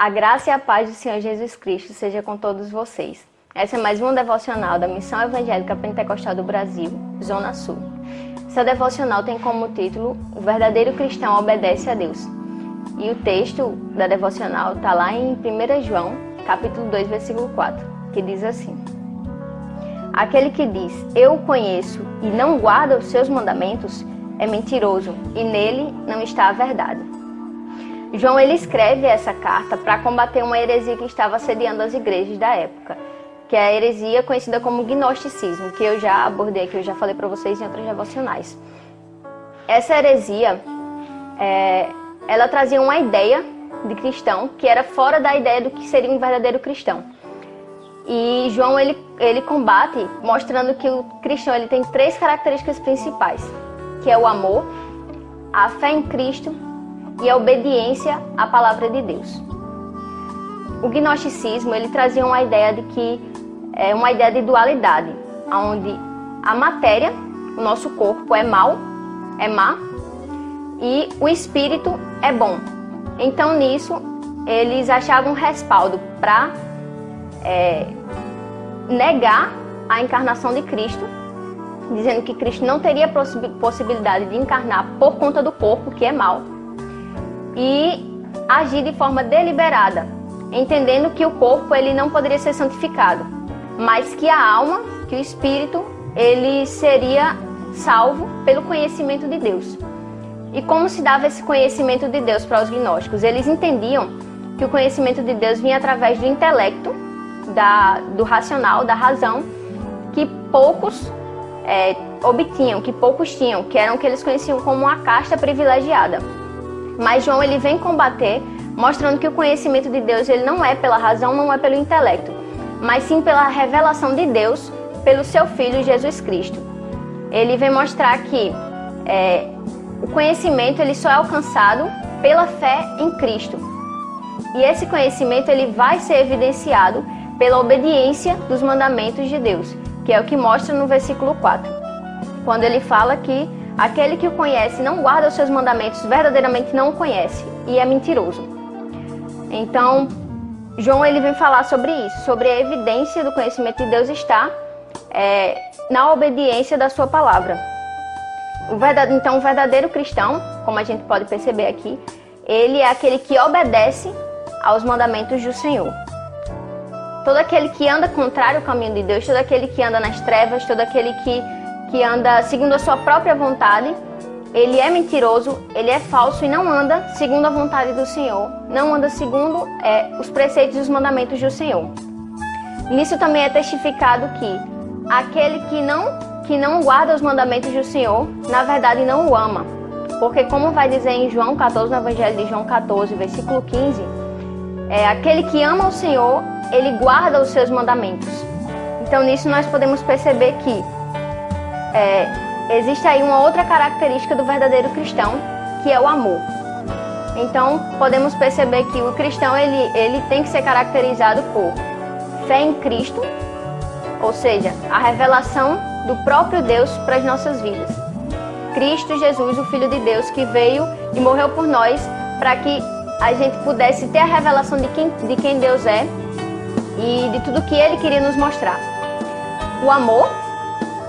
A graça e a paz do Senhor Jesus Cristo seja com todos vocês. Essa é mais uma devocional da Missão Evangélica Pentecostal do Brasil, Zona Sul. Seu devocional tem como título O verdadeiro cristão obedece a Deus. E o texto da devocional está lá em 1 João, capítulo 2, versículo 4, que diz assim: Aquele que diz, eu o conheço, e não guarda os seus mandamentos, é mentiroso, e nele não está a verdade. João ele escreve essa carta para combater uma heresia que estava assediando as igrejas da época, que é a heresia conhecida como gnosticismo, que eu já abordei, que eu já falei para vocês em outras devocionais. Essa heresia, ela trazia uma ideia de cristão que era fora da ideia do que seria um verdadeiro cristão. E João ele combate mostrando que o cristão ele tem três características principais, que é o amor, a fé em Cristo e a obediência à palavra de Deus. O gnosticismo ele trazia uma ideia de que uma ideia de dualidade, onde a matéria, o nosso corpo é mau, é má, e o espírito é bom. Então nisso eles achavam respaldo para negar a encarnação de Cristo, dizendo que Cristo não teria possibilidade de encarnar por conta do corpo, que é mau, e agir de forma deliberada, entendendo que o corpo ele não poderia ser santificado, mas que a alma, que o espírito, ele seria salvo pelo conhecimento de Deus. E como se dava esse conhecimento de Deus para os gnósticos? Eles entendiam que o conhecimento de Deus vinha através do intelecto, do racional, da razão, que poucos obtinham, que poucos tinham, que eram o que eles conheciam como uma casta privilegiada. Mas João ele vem combater, mostrando que o conhecimento de Deus ele não é pela razão, não é pelo intelecto, mas sim pela revelação de Deus pelo seu Filho Jesus Cristo. Ele vem mostrar que o conhecimento ele só é alcançado pela fé em Cristo. E esse conhecimento ele vai ser evidenciado pela obediência dos mandamentos de Deus, que é o que mostra no versículo 4, quando ele fala que aquele que o conhece e não guarda os seus mandamentos, verdadeiramente não o conhece e é mentiroso. Então, João ele vem falar sobre isso, sobre a evidência do conhecimento de Deus está na obediência da sua palavra. Então, o verdadeiro cristão, como a gente pode perceber aqui, ele é aquele que obedece aos mandamentos do Senhor. Todo aquele que anda contrário ao caminho de Deus, todo aquele que anda nas trevas, todo aquele que anda segundo a sua própria vontade, ele é mentiroso, ele é falso e não anda segundo a vontade do Senhor, não anda segundo os preceitos e os mandamentos do Senhor. Nisso também é testificado que aquele que não guarda os mandamentos do Senhor, na verdade não o ama. Porque como vai dizer em João 14, no Evangelho de João 14, versículo 15, aquele que ama o Senhor, ele guarda os seus mandamentos. Então nisso nós podemos perceber que existe aí uma outra característica do verdadeiro cristão, que é o amor. Então podemos perceber que o cristão ele tem que ser caracterizado por fé em Cristo, ou seja, a revelação do próprio Deus para as nossas vidas. Cristo Jesus, o Filho de Deus, que veio e morreu por nós para que a gente pudesse ter a revelação de quem Deus é e de tudo que Ele queria nos mostrar. O amor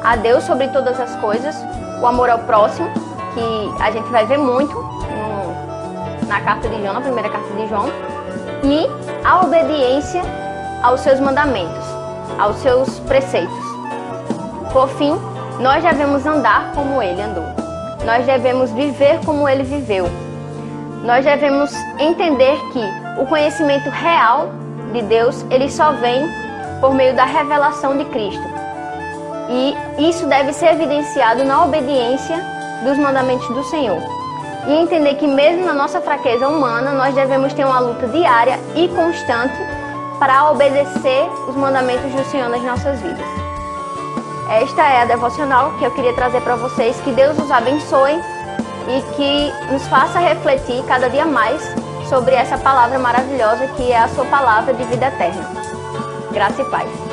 a Deus sobre todas as coisas, o amor ao próximo, que a gente vai ver muito na carta de João, na primeira carta de João, e a obediência aos seus mandamentos, aos seus preceitos. Por fim, nós devemos andar como Ele andou, nós devemos viver como Ele viveu, nós devemos entender que o conhecimento real de Deus, ele só vem por meio da revelação de Cristo. E isso deve ser evidenciado na obediência dos mandamentos do Senhor. E entender que mesmo na nossa fraqueza humana, nós devemos ter uma luta diária e constante para obedecer os mandamentos do Senhor nas nossas vidas. Esta é a devocional que eu queria trazer para vocês. Que Deus os abençoe e que nos faça refletir cada dia mais sobre essa palavra maravilhosa que é a sua palavra de vida eterna. Graça e paz.